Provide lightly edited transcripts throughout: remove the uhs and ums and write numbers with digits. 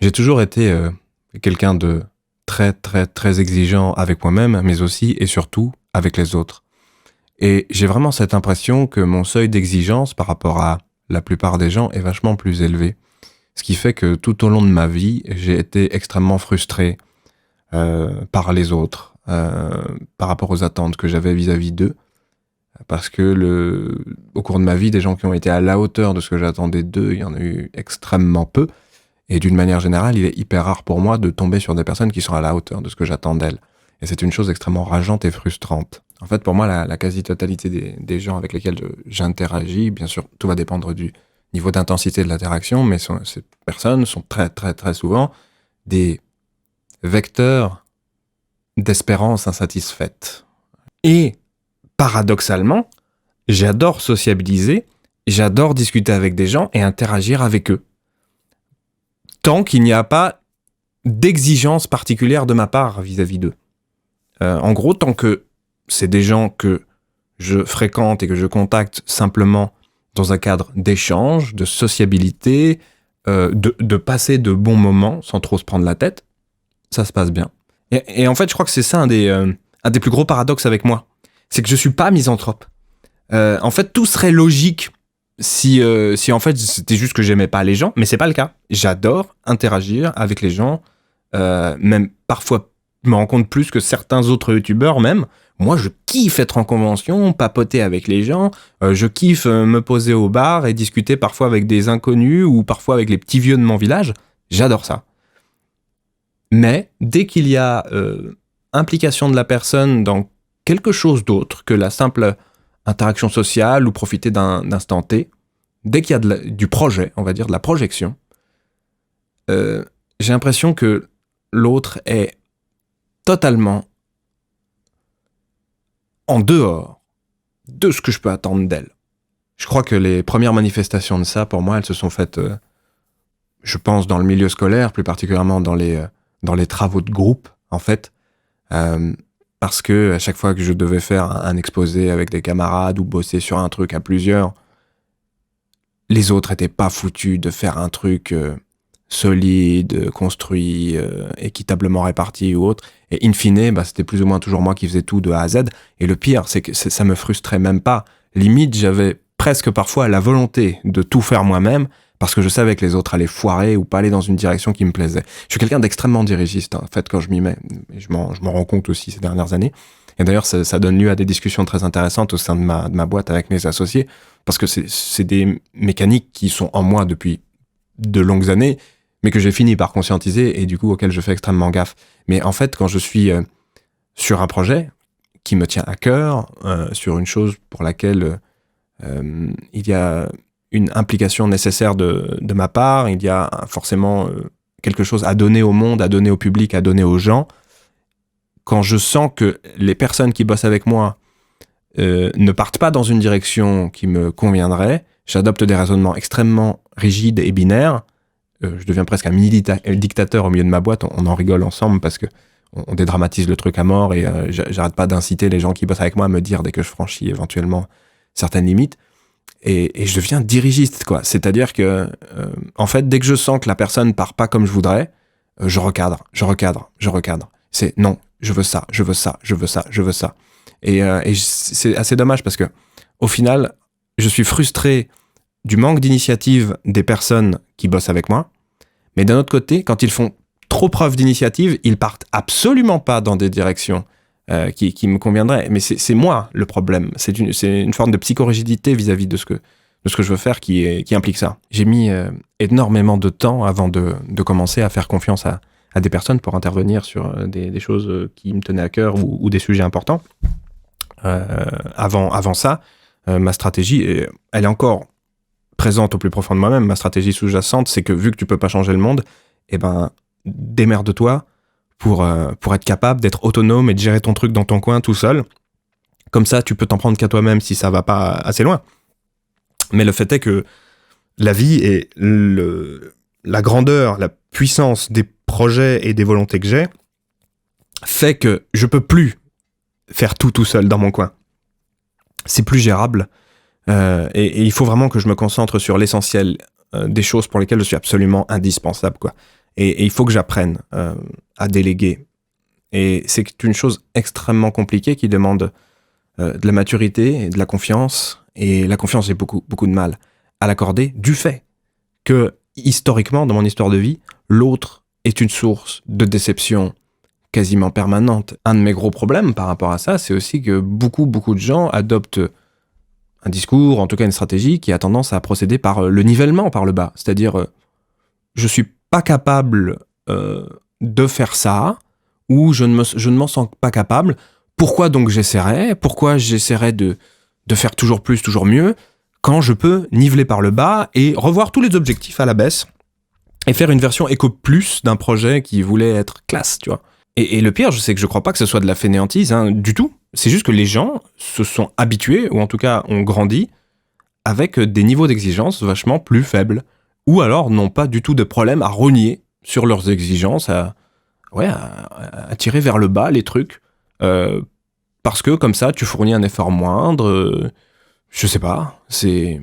J'ai toujours été quelqu'un de très, très, très exigeant avec moi-même, mais aussi et surtout avec les autres. Et j'ai vraiment cette impression que mon seuil d'exigence par rapport à la plupart des gens est vachement plus élevé. Ce qui fait que tout au long de ma vie, j'ai été extrêmement frustré par les autres, par rapport aux attentes que j'avais vis-à-vis d'eux. Parce que au cours de ma vie, des gens qui ont été à la hauteur de ce que j'attendais d'eux, il y en a eu extrêmement peu. Et d'une manière générale, il est hyper rare pour moi de tomber sur des personnes qui sont à la hauteur de ce que j'attends d'elles. Et c'est une chose extrêmement rageante et frustrante. En fait, pour moi, la quasi-totalité des gens avec lesquels j'interagis, bien sûr, tout va dépendre du niveau d'intensité de l'interaction, mais ces personnes sont très, très, très souvent des vecteurs d'espérance insatisfaite. Et, paradoxalement, j'adore sociabiliser, j'adore discuter avec des gens et interagir avec eux. Tant qu'il n'y a pas d'exigence particulière de ma part vis-à-vis d'eux. En gros, tant que c'est des gens que je fréquente et que je contacte simplement dans un cadre d'échange, de sociabilité, de passer de bons moments sans trop se prendre la tête, ça se passe bien. Et en fait, je crois que c'est ça un des plus gros paradoxes avec moi. C'est que je suis pas misanthrope. En fait, tout serait logique si en fait c'était juste que j'aimais pas les gens, mais c'est pas le cas. J'adore interagir avec les gens, même parfois je me rends compte plus que certains autres youtubeurs même. Moi, je kiffe être en convention, papoter avec les gens, je kiffe me poser au bar et discuter parfois avec des inconnus ou parfois avec les petits vieux de mon village. J'adore ça. Mais dès qu'il y a implication de la personne dans quelque chose d'autre que la simple interaction sociale ou profiter d'un instant T, dès qu'il y a du projet, on va dire, de la projection, j'ai l'impression que l'autre est totalement en dehors de ce que je peux attendre d'elle. Je crois que les premières manifestations de ça, pour moi, elles se sont faites, je pense, dans le milieu scolaire, plus particulièrement dans les travaux de groupe, en fait. Parce que à chaque fois que je devais faire un exposé avec des camarades ou bosser sur un truc à plusieurs, les autres étaient pas foutus de faire un truc solide, construit, équitablement réparti ou autre. Et in fine, c'était plus ou moins toujours moi qui faisais tout de A à Z. Et le pire, c'est que ça me frustrait même pas. Limite, j'avais presque parfois la volonté de tout faire moi-même parce que je savais que les autres allaient foirer ou pas aller dans une direction qui me plaisait. Je suis quelqu'un d'extrêmement dirigiste, en fait, quand je m'y mets. Et je m'en rends compte aussi ces dernières années. Et d'ailleurs, ça donne lieu à des discussions très intéressantes au sein de ma boîte avec mes associés, parce que c'est des mécaniques qui sont en moi depuis de longues années, mais que j'ai fini par conscientiser et du coup auxquelles je fais extrêmement gaffe. Mais en fait, quand je suis sur un projet qui me tient à cœur, sur une chose pour laquelle il y a une implication nécessaire de ma part, il y a forcément quelque chose à donner au monde, à donner au public, à donner aux gens. Quand je sens que les personnes qui bossent avec moi ne partent pas dans une direction qui me conviendrait, j'adopte des raisonnements extrêmement rigides et binaires. Je deviens presque un mini-dictateur au milieu de ma boîte. On en rigole ensemble parce que on dédramatise le truc à mort et j'arrête pas d'inciter les gens qui bossent avec moi à me dire dès que je franchis éventuellement certaines limites. Et je deviens dirigiste, quoi. C'est-à-dire que, en fait, dès que je sens que la personne part pas comme je voudrais, je recadre. C'est non, je veux ça. Et c'est assez dommage parce que, au final, je suis frustré du manque d'initiative des personnes qui bossent avec moi. Mais d'un autre côté, quand ils font trop preuve d'initiative, ils partent absolument pas dans des directions qui me conviendraient. Mais c'est moi le problème. C'est une forme de psychorigidité vis-à-vis de ce que je veux faire qui implique ça. J'ai mis énormément de temps avant de commencer à faire confiance à des personnes pour intervenir sur des choses qui me tenaient à cœur ou des sujets importants. Avant ça, ma stratégie, elle est encore présente au plus profond de moi-même. Ma stratégie sous-jacente, c'est que vu que tu peux pas changer le monde, démerde-toi pour être capable d'être autonome et de gérer ton truc dans ton coin tout seul. Comme ça, tu peux t'en prendre qu'à toi-même si ça va pas assez loin. Mais le fait est que la vie et la grandeur, la puissance des projets et des volontés que j'ai fait que je peux plus faire tout seul dans mon coin. C'est plus gérable. Et il faut vraiment que je me concentre sur l'essentiel des choses pour lesquelles je suis absolument indispensable, quoi. Et il faut que j'apprenne à déléguer. Et c'est une chose extrêmement compliquée qui demande de la maturité et de la confiance. Et la confiance, j'ai beaucoup, beaucoup de mal à l'accorder du fait que, historiquement, dans mon histoire de vie, l'autre est une source de déception quasiment permanente. Un de mes gros problèmes par rapport à ça, c'est aussi que beaucoup, beaucoup de gens adoptent un discours, en tout cas une stratégie, qui a tendance à procéder par le nivellement par le bas. C'est-à-dire, je suis pas capable de faire ça, ou je ne m'en sens pas capable. Pourquoi donc j'essaierais ? Pourquoi j'essaierais de faire toujours plus, toujours mieux, quand je peux niveler par le bas et revoir tous les objectifs à la baisse et faire une version éco plus d'un projet qui voulait être classe, tu vois. Et le pire, je sais que je crois pas que ce soit de la fainéantise, du tout. C'est juste que les gens se sont habitués, ou en tout cas ont grandi, avec des niveaux d'exigence vachement plus faibles. Ou alors n'ont pas du tout de problème à rogner sur leurs exigences, à tirer vers le bas les trucs. Parce que comme ça, tu fournis un effort moindre. Je sais pas, c'est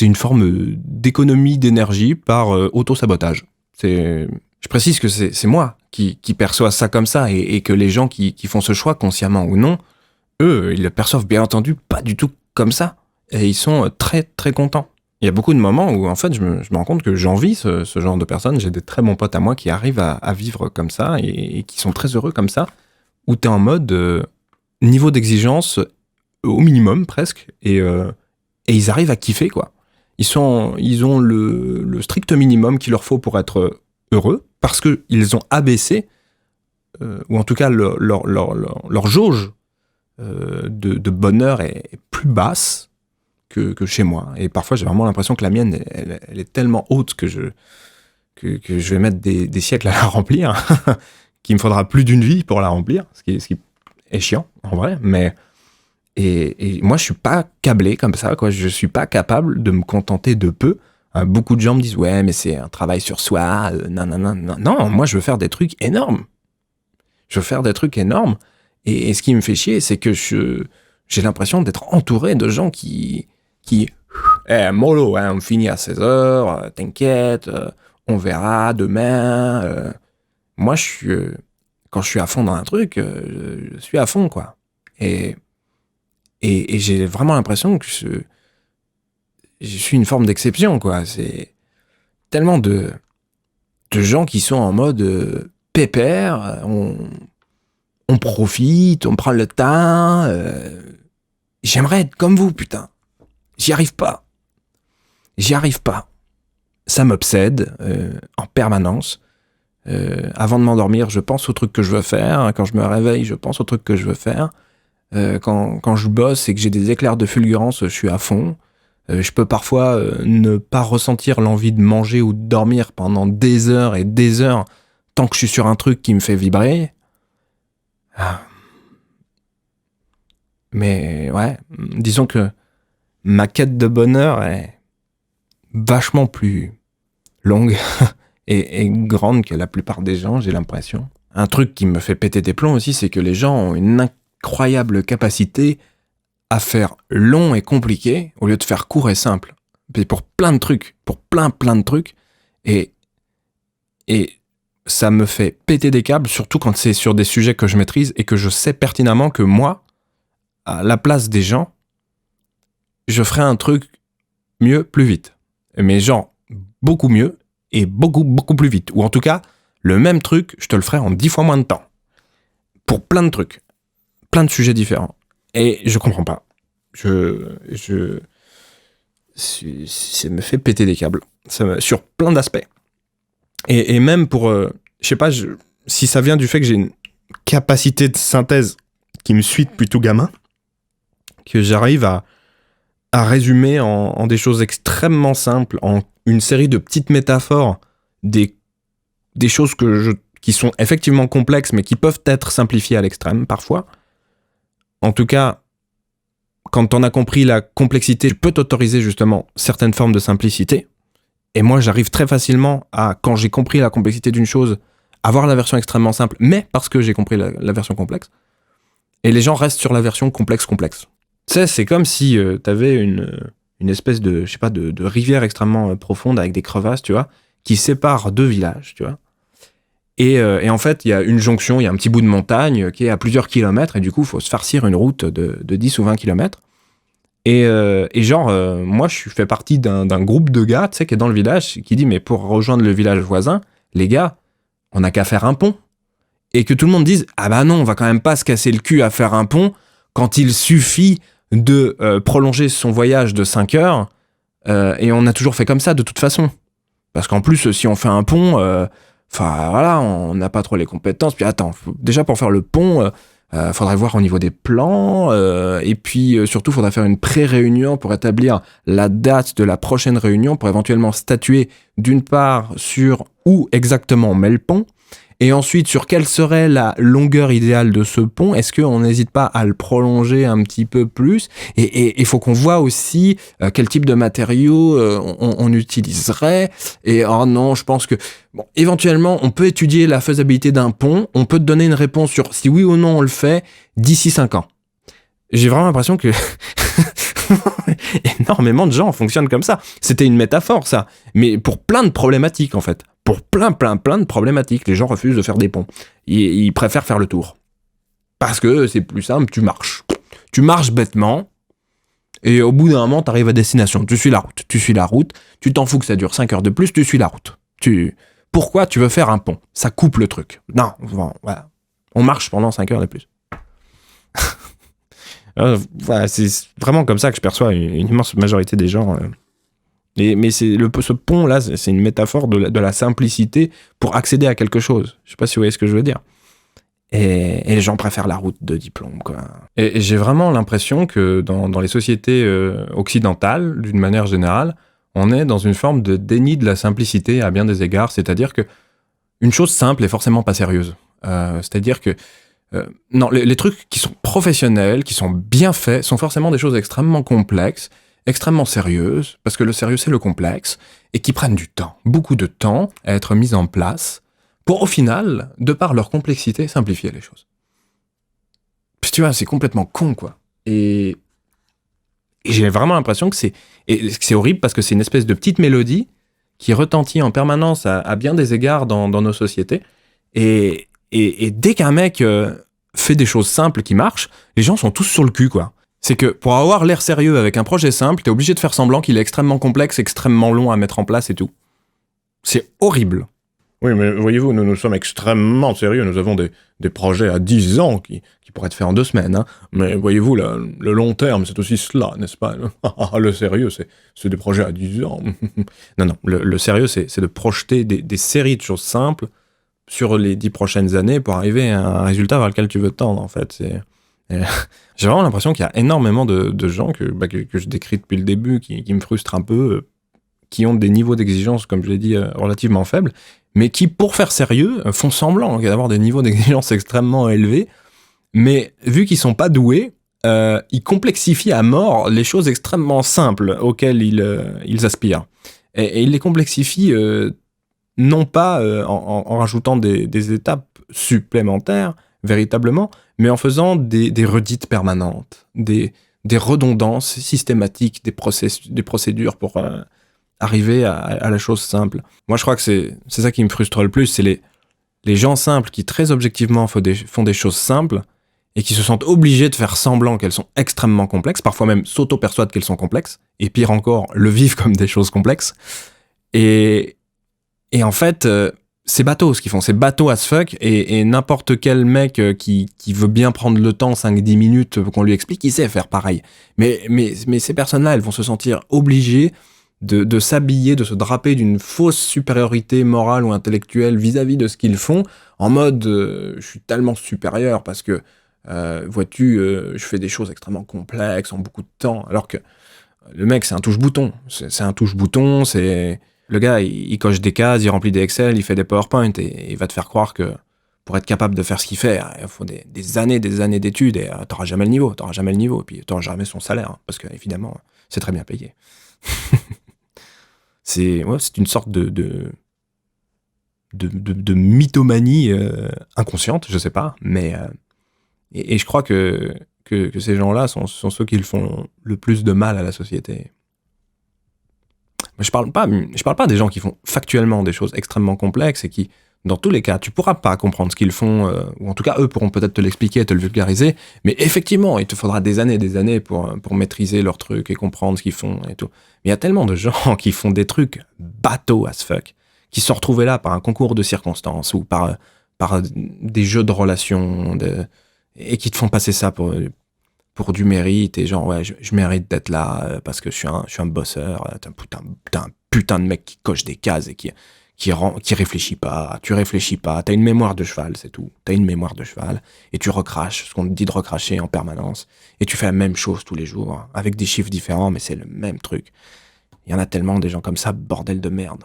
une forme d'économie d'énergie par auto-sabotage. Je précise que c'est moi qui perçois ça comme ça, et que les gens qui font ce choix, consciemment ou non, eux, ils le perçoivent bien entendu pas du tout comme ça. Et ils sont très très contents. Il y a beaucoup de moments où en fait je me rends compte que j'envie ce genre de personnes. J'ai des très bons potes à moi qui arrivent à vivre comme ça et qui sont très heureux comme ça, où t'es en mode niveau d'exigence au minimum presque, et ils arrivent à kiffer, quoi. Ils ont le strict minimum qu'il leur faut pour être heureux, parce qu'ils ont abaissé, ou en tout cas leur jauge de bonheur est plus basse que chez moi. Et parfois j'ai vraiment l'impression que la mienne, elle est tellement haute que je vais mettre des siècles à la remplir, qu'il me faudra plus d'une vie pour la remplir, ce qui est chiant en vrai, mais et moi je suis pas câblé comme ça, quoi. Je suis pas capable de me contenter de peu. Beaucoup de gens me disent ouais, mais c'est un travail sur soi, non, moi je veux faire des trucs énormes. Et ce qui me fait chier, c'est que j'ai l'impression d'être entouré de gens qui mollo, on finit à 16h, t'inquiète, on verra demain. Moi, quand je suis à fond dans un truc, je suis à fond, quoi. Et j'ai vraiment l'impression que je suis une forme d'exception, quoi. C'est tellement de gens qui sont en mode pépère, on profite, on prend le temps. J'aimerais être comme vous, putain. J'y arrive pas. Ça m'obsède en permanence. Avant de m'endormir, je pense aux trucs que je veux faire. Quand je me réveille, je pense aux trucs que je veux faire. Quand je bosse et que j'ai des éclairs de fulgurance, je suis à fond. Je peux parfois ne pas ressentir l'envie de manger ou de dormir pendant des heures et des heures tant que je suis sur un truc qui me fait vibrer. Mais ouais, disons que ma quête de bonheur est vachement plus longue et grande que la plupart des gens, j'ai l'impression. Un truc qui me fait péter des plombs aussi, c'est que les gens ont une incroyable capacité à faire long et compliqué au lieu de faire court et simple. Et pour plein de trucs, pour plein de trucs. Et ça me fait péter des câbles, surtout quand c'est sur des sujets que je maîtrise et que je sais pertinemment que moi, à la place des gens, je ferais un truc mieux, plus vite. Mais genre, beaucoup mieux et beaucoup, beaucoup plus vite. Ou en tout cas, le même truc, je te le ferais en 10 fois moins de temps. Pour plein de trucs. Plein de sujets différents. Et je comprends pas. Ça me fait péter des câbles. Sur plein d'aspects. Et même pour... je sais pas, si ça vient du fait que j'ai une capacité de synthèse qui me suit depuis tout gamin, que j'arrive à résumer en des choses extrêmement simples, en une série de petites métaphores, des choses qui sont effectivement complexes, mais qui peuvent être simplifiées à l'extrême, parfois. En tout cas, quand on a compris la complexité, je peux t'autoriser justement certaines formes de simplicité. Et moi, j'arrive très facilement à, quand j'ai compris la complexité d'une chose, avoir la version extrêmement simple, mais parce que j'ai compris la version complexe. Et les gens restent sur la version complexe. Tu sais, c'est comme si t'avais une espèce de, je sais pas, de rivière extrêmement profonde avec des crevasses, tu vois, qui sépare deux villages, tu vois. Et en fait, il y a une jonction, il y a un petit bout de montagne qui est à plusieurs kilomètres, et du coup, il faut se farcir une route de 10 ou 20 kilomètres. Moi, je fais partie d'un groupe de gars, tu sais, qui est dans le village, qui dit, mais pour rejoindre le village voisin, les gars, on n'a qu'à faire un pont. Et que tout le monde dise, ah bah non, on va quand même pas se casser le cul à faire un pont quand il suffit de prolonger son voyage de 5 heures, et on a toujours fait comme ça de toute façon. Parce qu'en plus, si on fait un pont, voilà, on n'a pas trop les compétences. Puis attends, déjà pour faire le pont, faudrait voir au niveau des plans, et puis surtout, faudrait faire une pré-réunion pour établir la date de la prochaine réunion, pour éventuellement statuer d'une part sur où exactement on met le pont, et ensuite sur quelle serait la longueur idéale de ce pont. Est-ce qu'on n'hésite pas à le prolonger un petit peu plus, et il faut qu'on voit aussi quel type de matériaux on utiliserait. Et oh non, je pense que bon, éventuellement on peut étudier la faisabilité d'un pont, on peut te donner une réponse sur si oui ou non on le fait d'ici 5 ans. J'ai vraiment l'impression que énormément de gens fonctionnent comme ça. C'était une métaphore, ça, mais pour plein de problématiques en fait. Pour plein de problématiques, les gens refusent de faire des ponts. Ils préfèrent faire le tour. Parce que c'est plus simple, tu marches. Tu marches bêtement, et au bout d'un moment, tu arrives à destination. Tu suis la route, tu t'en fous que ça dure 5 heures de plus, tu suis la route. Pourquoi tu veux faire un pont? Ça coupe le truc. Non, voilà. On marche pendant 5 heures de plus. Voilà, c'est vraiment comme ça que je perçois une immense majorité des gens. Mais ce pont-là, c'est une métaphore de la simplicité pour accéder à quelque chose. Je sais pas si vous voyez ce que je veux dire. Et les gens préfèrent la route de diplôme, quoi. Et j'ai vraiment l'impression que dans les sociétés occidentales, d'une manière générale, on est dans une forme de déni de la simplicité à bien des égards. C'est-à-dire que une chose simple est forcément pas sérieuse. C'est-à-dire que non, les trucs qui sont professionnels, qui sont bien faits, sont forcément des choses extrêmement complexes, extrêmement sérieuses, parce que le sérieux c'est le complexe, et qui prennent du temps, beaucoup de temps à être mises en place, pour au final, de par leur complexité, simplifier les choses. Puis tu vois, c'est complètement con, quoi. Et j'ai vraiment l'impression que c'est horrible, parce que c'est une espèce de petite mélodie qui retentit en permanence à bien des égards dans nos sociétés, et dès qu'un mec fait des choses simples qui marchent, les gens sont tous sur le cul, quoi. C'est que pour avoir l'air sérieux avec un projet simple, t'es obligé de faire semblant qu'il est extrêmement complexe, extrêmement long à mettre en place et tout. C'est horrible. Oui, mais voyez-vous, nous sommes extrêmement sérieux. Nous avons des projets à 10 ans qui pourraient être faits en 2 semaines. Hein. Mais voyez-vous, le long terme, c'est aussi cela, n'est-ce pas? Le sérieux, c'est des projets à 10 ans. Non, le sérieux, c'est de projeter des séries de choses simples sur les 10 prochaines années pour arriver à un résultat vers lequel tu veux tendre, en fait. J'ai vraiment l'impression qu'il y a énormément de gens que je décris depuis le début, qui me frustrent un peu, qui ont des niveaux d'exigence, comme je l'ai dit, relativement faibles, mais qui, pour faire sérieux, font semblant d'avoir des niveaux d'exigence extrêmement élevés, mais vu qu'ils sont pas doués, ils complexifient à mort les choses extrêmement simples auxquelles ils aspirent. Et ils les complexifient non pas en rajoutant des étapes supplémentaires, véritablement, mais en faisant des redites permanentes, des redondances systématiques, des procédures pour arriver à la chose simple. Moi, je crois que c'est ça qui me frustre le plus, c'est les gens simples qui, très objectivement, font des choses simples et qui se sentent obligés de faire semblant qu'elles sont extrêmement complexes, parfois même s'auto-persuadent qu'elles sont complexes, et pire encore, le vivent comme des choses complexes. Et en fait, c'est bateau ce qu'ils font, c'est bateau as fuck, et n'importe quel mec qui veut bien prendre le temps, 5-10 minutes, qu'on lui explique, il sait faire pareil. Mais ces personnes-là, elles vont se sentir obligées de s'habiller, de se draper d'une fausse supériorité morale ou intellectuelle vis-à-vis de ce qu'ils font, en mode je suis tellement supérieur parce que, vois-tu, je fais des choses extrêmement complexes en beaucoup de temps, alors que le mec, c'est un touche-bouton. C'est un touche-bouton, c'est... Le gars, il coche des cases, il remplit des Excel, il fait des PowerPoint, et il va te faire croire que pour être capable de faire ce qu'il fait, il faut des années d'études, et t'auras jamais le niveau, et puis t'auras jamais son salaire, hein, parce que évidemment, c'est très bien payé. C'est une sorte de mythomanie inconsciente, je sais pas, mais et je crois que ces gens-là sont ceux qui le font le plus de mal à la société. Je parle pas des gens qui font factuellement des choses extrêmement complexes et qui, dans tous les cas, tu pourras pas comprendre ce qu'ils font, ou en tout cas, eux pourront peut-être te l'expliquer, te le vulgariser, mais effectivement, il te faudra des années pour maîtriser leurs trucs et comprendre ce qu'ils font et tout. Mais il y a tellement de gens qui font des trucs bateaux as fuck, qui se sont retrouvés là par un concours de circonstances ou par des jeux de relations, et qui te font passer ça pour du mérite, et genre, ouais, je mérite d'être là parce que je suis un bosseur, t'es un putain de mec qui coche des cases et qui réfléchit pas, tu réfléchis pas, t'as une mémoire de cheval, c'est tout, t'as une mémoire de cheval, et tu recraches ce qu'on te dit de recracher en permanence, et tu fais la même chose tous les jours, avec des chiffres différents, mais c'est le même truc. Il y en a tellement des gens comme ça, bordel de merde.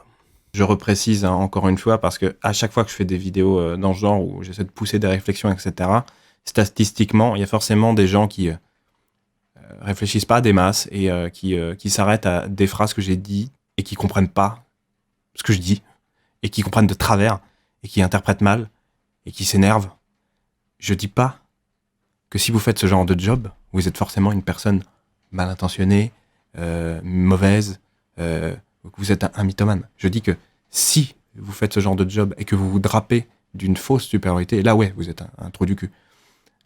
Je reprécise encore une fois, parce que à chaque fois que je fais des vidéos dans ce genre, où j'essaie de pousser des réflexions, etc., statistiquement, il y a forcément des gens qui réfléchissent pas à des masses et qui s'arrêtent à des phrases que j'ai dit et qui comprennent pas ce que je dis et qui comprennent de travers et qui interprètent mal et qui s'énervent. Je dis pas que si vous faites ce genre de job, vous êtes forcément une personne mal intentionnée, mauvaise, que vous êtes un mythomane. Je dis que si vous faites ce genre de job et que vous vous drapez d'une fausse supériorité, là ouais, vous êtes un trou du cul.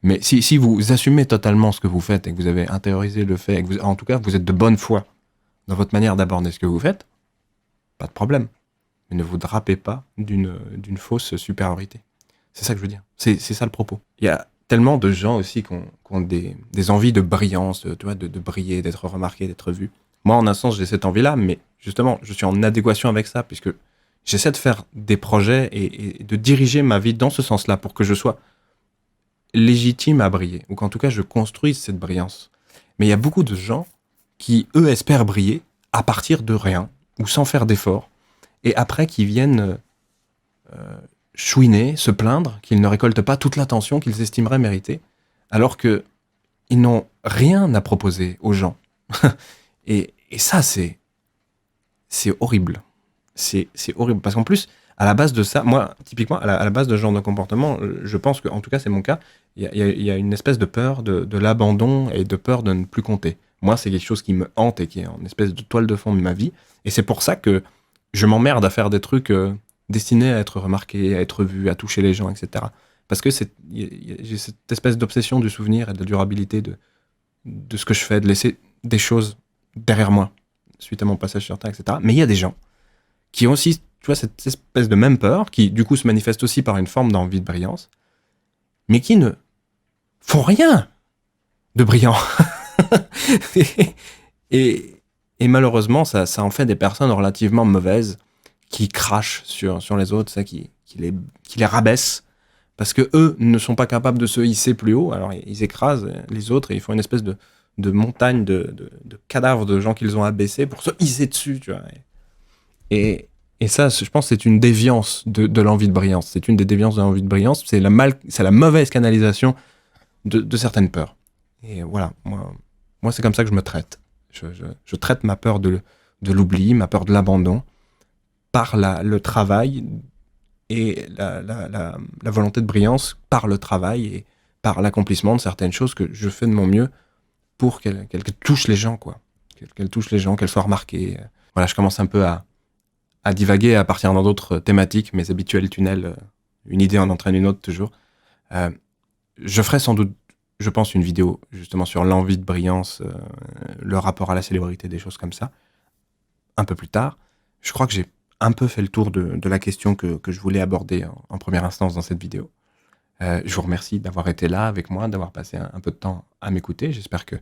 Mais si vous assumez totalement ce que vous faites et que vous avez intériorisé le fait, et que en tout cas vous êtes de bonne foi dans votre manière d'aborder ce que vous faites, pas de problème. Mais ne vous drapez pas d'une fausse supériorité. C'est ça que je veux dire. C'est ça le propos. Il y a tellement de gens aussi qui ont des envies de brillance, tu vois, de briller, d'être remarqué, d'être vu. Moi, en un sens, j'ai cette envie-là, mais justement, je suis en adéquation avec ça, puisque j'essaie de faire des projets et de diriger ma vie dans ce sens-là, pour que je sois légitime à briller, ou qu'en tout cas je construise cette brillance. Mais il y a beaucoup de gens qui, eux, espèrent briller à partir de rien, ou sans faire d'effort, et après qui viennent chouiner, se plaindre qu'ils ne récoltent pas toute l'attention qu'ils estimeraient mériter, alors qu'ils n'ont rien à proposer aux gens. et ça, c'est horrible. C'est horrible, parce qu'en plus, à la base de ça, moi, typiquement, à la base de ce genre de comportement, je pense que, en tout cas, c'est mon cas, il y a une espèce de peur de l'abandon et de peur de ne plus compter. Moi, c'est quelque chose qui me hante et qui est en espèce de toile de fond de ma vie. Et c'est pour ça que je m'emmerde à faire des trucs destinés à être remarqués, à être vus, à toucher les gens, etc. Parce que j'ai cette espèce d'obsession du souvenir et de la durabilité de ce que je fais, de laisser des choses derrière moi, suite à mon passage sur Terre, etc. Mais il y a des gens qui ont aussi, tu vois, cette espèce de même peur, qui du coup se manifeste aussi par une forme d'envie de brillance, mais qui ne font rien de brillant. et malheureusement, ça en fait des personnes relativement mauvaises, qui crachent sur les autres, ça, qui les rabaissent, parce que eux ne sont pas capables de se hisser plus haut, alors ils écrasent les autres, et ils font une espèce de montagne de cadavres de gens qu'ils ont abaissés pour se hisser dessus, tu vois. Et ça, je pense, c'est une déviance de l'envie de brillance. C'est une des déviances de l'envie de brillance. C'est la mauvaise canalisation de certaines peurs. Et voilà, moi c'est comme ça que je me traite. Je traite ma peur de l'oubli, ma peur de l'abandon, par le travail et la volonté de brillance, par le travail et par l'accomplissement de certaines choses que je fais de mon mieux pour qu'elles touchent les gens, quoi. Qu'elles touchent les gens, qu'elles soient remarquées. Voilà, je commence un peu à divaguer, à partir dans d'autres thématiques, mes habituels tunnels, une idée en entraîne une autre toujours. Je ferai sans doute, je pense, une vidéo justement sur l'envie de brillance, le rapport à la célébrité, des choses comme ça, un peu plus tard. Je crois que j'ai un peu fait le tour de la question que je voulais aborder en première instance dans cette vidéo. Je vous remercie d'avoir été là avec moi, d'avoir passé un peu de temps à m'écouter. J'espère que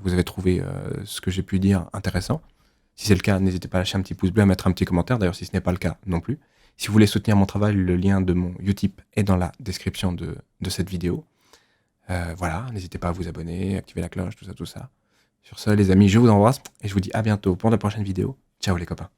vous avez trouvé ce que j'ai pu dire intéressant. Si c'est le cas, n'hésitez pas à lâcher un petit pouce bleu, à mettre un petit commentaire. D'ailleurs, si ce n'est pas le cas non plus. Si vous voulez soutenir mon travail, le lien de mon Utip est dans la description de cette vidéo. Voilà, n'hésitez pas à vous abonner, activer la cloche, tout ça, tout ça. Sur ce, les amis, je vous embrasse et je vous dis à bientôt pour de prochaines vidéos. Ciao les copains.